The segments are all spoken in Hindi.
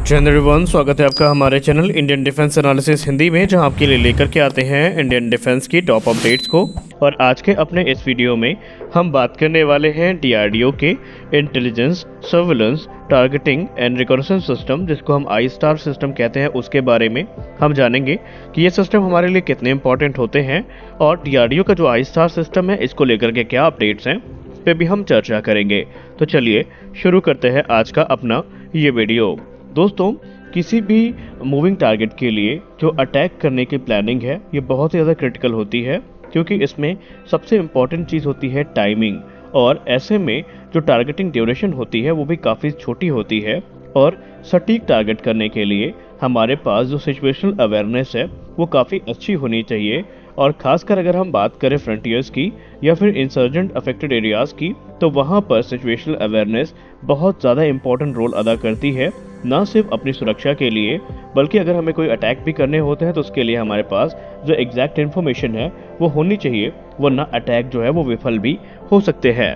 जय हिंद एवरीवन, स्वागत है आपका हमारे channel Indian defence analysis Hindi में, जहां आपके लिए लेकर के आते हैं इंडियन डिफेंस की टॉप अपडेट्स को। और आज के अपने इस वीडियो में हम बात करने वाले हैं डीआरडीओ के intelligence, surveillance, targeting and reconnaissance system, जिसको हम आई स्टार सिस्टम कहते हैं, उसके बारे में हम जानेंगे कि ये सिस्टम हमारे लिए कितने इंपॉर्टेंट होते हैं और डीआरडीओ का जो आई स्टार सिस्टम है इसको लेकर के क्या अपडेट्स हैं, इस पर भी हम चर्चा करेंगे। तो चलिए शुरू करते हैं आज का अपना ये वीडियो। दोस्तों, किसी भी मूविंग टारगेट के लिए जो अटैक करने की प्लानिंग है ये बहुत ही ज़्यादा क्रिटिकल होती है, क्योंकि इसमें सबसे इम्पॉर्टेंट चीज़ होती है टाइमिंग। और ऐसे में जो टारगेटिंग ड्यूरेशन होती है वो भी काफ़ी छोटी होती है। और सटीक टारगेट करने के लिए हमारे पास जो सिचुएशनल अवेयरनेस है वो काफ़ी अच्छी होनी चाहिए। और ख़ासकर अगर हम बात करें फ्रंटियर्स की या फिर इंसर्जेंट अफेक्टेड एरियाज़ की, तो वहाँ पर सिचुएशनल अवेयरनेस बहुत ज़्यादा इंपॉर्टेंट रोल अदा करती है, ना सिर्फ अपनी सुरक्षा के लिए, बल्कि अगर हमें कोई अटैक भी करने होते हैं तो उसके लिए हमारे पास जो एग्जैक्ट इन्फॉर्मेशन है वो होनी चाहिए, वरना अटैक जो है वो विफल भी हो सकते हैं।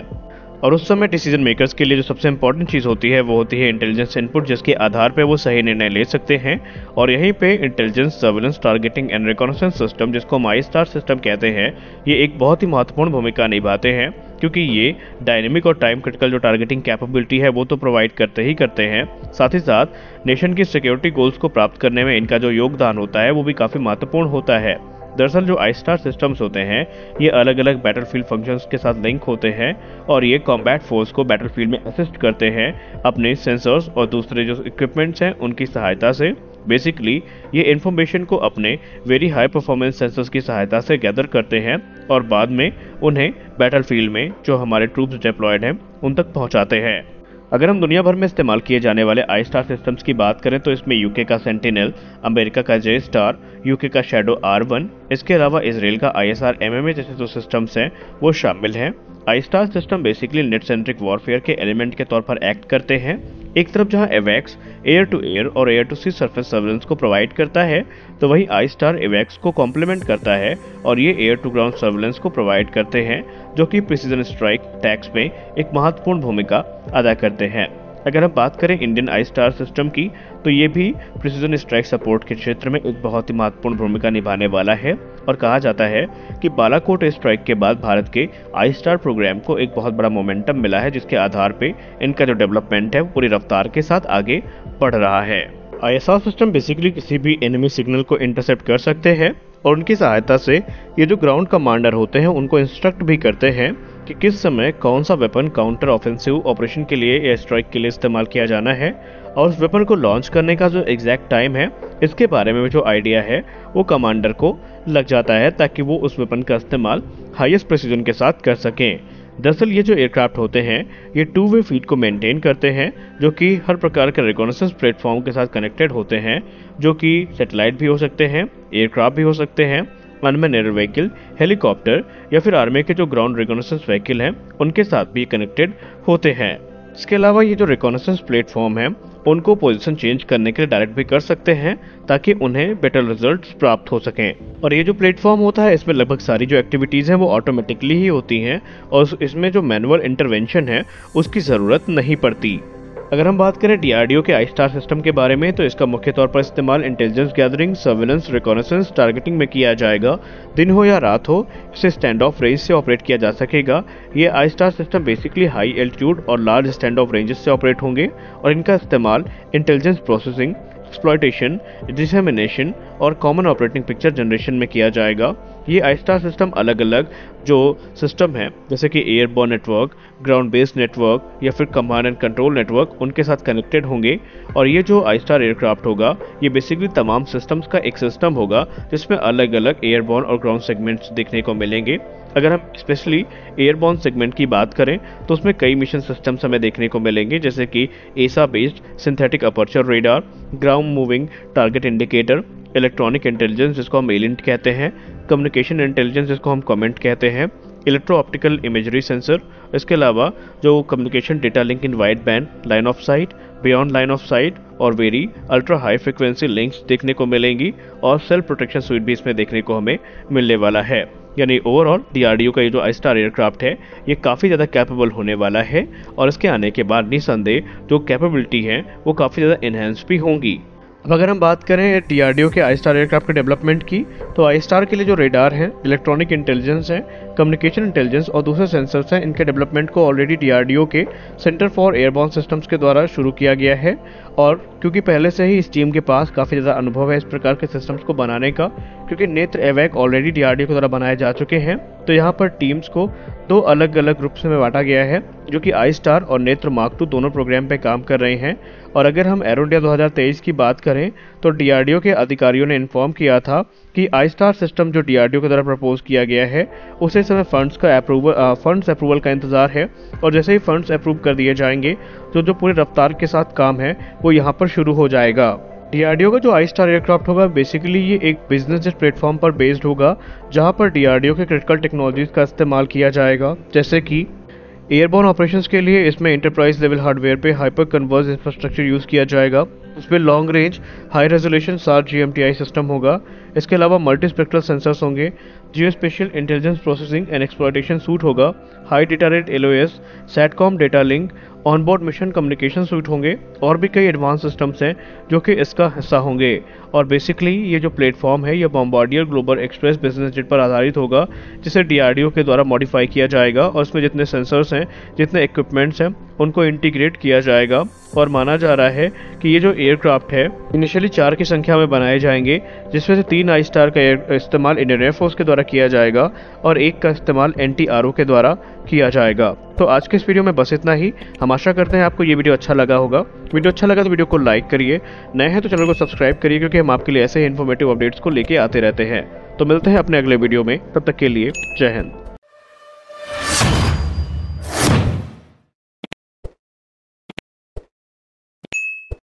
और उस समय डिसीजन मेकर्स के लिए जो सबसे इंपॉर्टेंट चीज़ होती है वो होती है इंटेलिजेंस इनपुट, जिसके आधार पे वो सही निर्णय ले सकते हैं। और यहीं पे intelligence, surveillance, targeting and reconnaissance system, जिसको हम आई स्टार सिस्टम कहते हैं, ये एक बहुत ही महत्वपूर्ण भूमिका निभाते हैं, क्योंकि ये डायनेमिक और टाइम क्रिटिकल जो टारगेटिंग कैपेबिलिटी है वो तो प्रोवाइड करते हैं, साथ ही साथ नेशन की सिक्योरिटी गोल्स को प्राप्त करने में इनका जो योगदान होता है वो भी काफ़ी महत्वपूर्ण होता है। दरअसल जो आई स्टार सिस्टम्स होते हैं ये अलग अलग बैटलफील्ड फंक्शंस के साथ लिंक होते हैं और ये कॉम्बैट फोर्स को बैटलफील्ड में असिस्ट करते हैं अपने सेंसर्स और दूसरे जो इक्विपमेंट्स हैं उनकी सहायता से। बेसिकली ये इन्फॉर्मेशन को अपने वेरी हाई परफॉर्मेंस सेंसर्स की सहायता से गैदर करते हैं और बाद में उन्हें बैटलफील्ड में जो हमारे ट्रूप्स डिप्लॉयड हैं उन तक पहुंचाते हैं। अगर हम दुनिया भर में इस्तेमाल किए जाने वाले आई स्टार सिस्टम्स की बात करें तो इसमें यूके का सेंटिनल, अमेरिका का जे स्टार, यूके का शैडो R1, इसके अलावा इसराइल का ISR MMA जैसे जो सिस्टम्स हैं वो शामिल हैं। ISTAR system basically net centric warfare के एलिमेंट के तौर पर एक्ट करते हैं। एक तरफ जहां एवैक्स एयर टू एयर और air to sea surface surveillance को प्रोवाइड करता है, तो वहीं आई स्टार एवैक्स को कॉम्प्लीमेंट करता है और ये एयर टू ग्राउंड सर्वेलेंस को प्रोवाइड करते हैं, जो कि प्रिसीजन स्ट्राइक टैक्स में एक महत्वपूर्ण भूमिका अदा करते हैं। अगर हम बात करें इंडियन आई स्टार सिस्टम की, तो ये भी प्रिसीजन स्ट्राइक सपोर्ट के क्षेत्र में एक बहुत ही महत्वपूर्ण भूमिका निभाने वाला है। और कहा जाता है कि बालाकोट स्ट्राइक के बाद भारत के आई स्टार प्रोग्राम को एक बहुत बड़ा मोमेंटम मिला है, जिसके आधार पे इनका जो डेवलपमेंट है वो पूरी रफ्तार के साथ आगे बढ़ रहा है। ISR सिस्टम बेसिकली किसी भी एनिमी सिग्नल को इंटरसेप्ट कर सकते हैं और उनकी सहायता से ये जो ग्राउंड कमांडर होते हैं उनको इंस्ट्रक्ट भी करते हैं कि किस समय कौन सा वेपन काउंटर ऑफेंसिव ऑपरेशन के लिए या स्ट्राइक के लिए इस्तेमाल किया जाना है, और उस वेपन को लॉन्च करने का जो एग्जैक्ट टाइम है इसके बारे में जो आइडिया है वो कमांडर को लग जाता है, ताकि वो उस वेपन का इस्तेमाल हाईएस्ट प्रिसीजन के साथ कर सकें। दरअसल ये जो एयरक्राफ्ट होते हैं ये 2 वे फीड को मेंटेन करते हैं, जो कि हर प्रकार के रिकॉनेसेंस प्लेटफॉर्म के साथ कनेक्टेड होते हैं, जो कि सैटेलाइट भी हो सकते हैं, एयरक्राफ्ट भी हो सकते हैं, अनमैन एयर व्हीकल, हेलीकॉप्टर या फिर आर्मी के जो ग्राउंड रिकॉनेसेंस व्हीकल हैं उनके साथ भी कनेक्टेड होते हैं। इसके अलावा ये जो रिकॉनेसेंस प्लेटफॉर्म है उनको पोजीशन चेंज करने के लिए डायरेक्ट भी कर सकते हैं, ताकि उन्हें बेटर रिजल्ट्स प्राप्त हो सकें। और ये जो प्लेटफॉर्म होता है इसमें लगभग सारी जो एक्टिविटीज़ हैं वो ऑटोमेटिकली ही होती हैं और इसमें जो मैनुअल इंटरवेंशन है उसकी ज़रूरत नहीं पड़ती। अगर हम बात करें डीआरडीओ के आई स्टार सिस्टम के बारे में, तो इसका मुख्य तौर पर इस्तेमाल intelligence gathering, surveillance, reconnaissance, targeting में किया जाएगा। दिन हो या रात हो, इसे स्टैंड ऑफ रेंज से ऑपरेट किया जा सकेगा। ये ISTAR system basically high altitude और लार्ज स्टैंड ऑफ रेंजेस से ऑपरेट होंगे और इनका इस्तेमाल इंटेलिजेंस प्रोसेसिंग, एक्सप्लॉयटेशन, डिसेमिनेशन और कॉमन ऑपरेटिंग पिक्चर जनरेशन में किया जाएगा। ये आई स्टार सिस्टम अलग अलग जो सिस्टम है जैसे कि airborne network, ground based network या फिर कमांड एंड कंट्रोल नेटवर्क उनके साथ कनेक्टेड होंगे। और ये जो आई स्टार एयरक्राफ्ट होगा ये बेसिकली तमाम सिस्टम्स का एक सिस्टम होगा, जिसमें अलग अलग एयरबॉर्न और ग्राउंड सेगमेंट्स देखने को मिलेंगे। अगर हम स्पेशली एयरबॉर्न सेगमेंट की बात करें तो उसमें कई मिशन सिस्टम्स हमें देखने को मिलेंगे, जैसे कि एसा based synthetic aperture radar, ground moving target indicator, electronic intelligence जिसको हम एलिंट कहते हैं, कम्युनिकेशन इंटेलिजेंस जिसको हम कमेंट कहते हैं, इलेक्ट्रो ऑप्टिकल इमेजरी सेंसर, इसके अलावा जो communication data link in wide band, line of sight, beyond line of sight और very ultra high frequency links देखने को मिलेंगी और सेल्फ प्रोटेक्शन सूट भी इसमें देखने को हमें मिलने वाला है। यानी ओवरऑल डीआरडीओ का ये जो आई-स्टार एयरक्राफ्ट है ये काफ़ी ज़्यादा कैपेबल होने वाला है और इसके आने के बाद निसंदेह जो कैपेबिलिटी है वो काफ़ी ज़्यादा इन्हेंस भी होंगी। अब अगर हम बात करें डीआरडीओ के आई-स्टार एयरक्राफ्ट के डेवलपमेंट की, तो आई-स्टार के लिए जो रेडार है, इलेक्ट्रॉनिक इंटेलिजेंस है, कम्युनिकेशन इंटेलिजेंस और दूसरे सेंसर्स हैं, इनके डेवलपमेंट को ऑलरेडी डीआरडीओ के सेंटर फॉर एयरबॉर्न सिस्टम्स के द्वारा शुरू किया गया है। और क्योंकि पहले से ही इस टीम के पास काफ़ी ज़्यादा अनुभव है इस प्रकार के सिस्टम्स को बनाने का, क्योंकि नेत्र एवैक ऑलरेडी डीआरडीओ के द्वारा बनाए जा चुके हैं, तो यहाँ पर टीम्स को 2 अलग अलग ग्रुप्स में बांटा गया है जो कि आई-स्टार और नेत्र मार्क 2 दोनों प्रोग्राम पे काम कर रहे हैं। और अगर हम एरो इंडिया 2023 की बात करें तो डीआरडीओ के अधिकारियों ने इन्फॉर्म किया था कि आई-स्टार सिस्टम जो डीआरडीओ के द्वारा प्रपोज किया गया है उसे समय फंड्स अप्रूवल का इंतज़ार है और जैसे ही फंड्स अप्रूव कर दिए जाएंगे तो जो पूरी रफ्तार के साथ काम है वो यहाँ पर शुरू हो जाएगा। डीआरडीओ का जो आई-स्टार एयरक्राफ्ट होगा बेसिकली ये एक बिजनेस जेट प्लेटफॉर्म पर बेस्ड होगा जहाँ पर डीआरडीओ के क्रिटिकल टेक्नोलॉजीज का इस्तेमाल किया जाएगा, जैसे कि एयरबॉर्न ऑपरेशंस के लिए इसमें इंटरप्राइज लेवल हार्डवेयर पे हाइपर कन्वर्ज इंफ्रास्ट्रक्चर यूज़ किया जाएगा। इसमें long range high resolution SAR GMTI system होगा। इसके अलावा मल्टी स्पेक्ट्रल सेंसर्स होंगे, geo spatial intelligence processing and exploitation suite होगा, high data rate LOS, satcom data link, onboard mission communication suite होंगे और भी कई एडवांस सिस्टम्स हैं जो कि इसका हिस्सा होंगे। और बेसिकली ये जो प्लेटफॉर्म है ये Bombardier global express business jet पर आधारित होगा जिसे डीआरडीओ के द्वारा मॉडिफाई किया जाएगा और इसमें जितने सेंसर्स हैं, जितने इक्विपमेंट्स हैं उनको इंटीग्रेट किया जाएगा। और माना जा रहा है कि ये जो एयरक्राफ्ट है इनिशियली 4 की संख्या में बनाए जाएंगे, जिसमें से 3 आई-स्टार का इस्तेमाल इंडियन एयरफोर्स के द्वारा किया जाएगा और 1 का इस्तेमाल NTRO के द्वारा किया जाएगा। तो आज के इस वीडियो में बस इतना ही। हम आशा करते हैं आपको ये वीडियो अच्छा लगा होगा। वीडियो अच्छा लगा तो वीडियो को लाइक करिए, नए हैं तो चैनल को सब्सक्राइब करिए क्योंकि हम आपके लिए ऐसे ही इन्फॉर्मेटिव अपडेट्स को लेके आते रहते हैं। तो मिलते हैं अपने अगले वीडियो में, तब तक के लिए जय हिंद।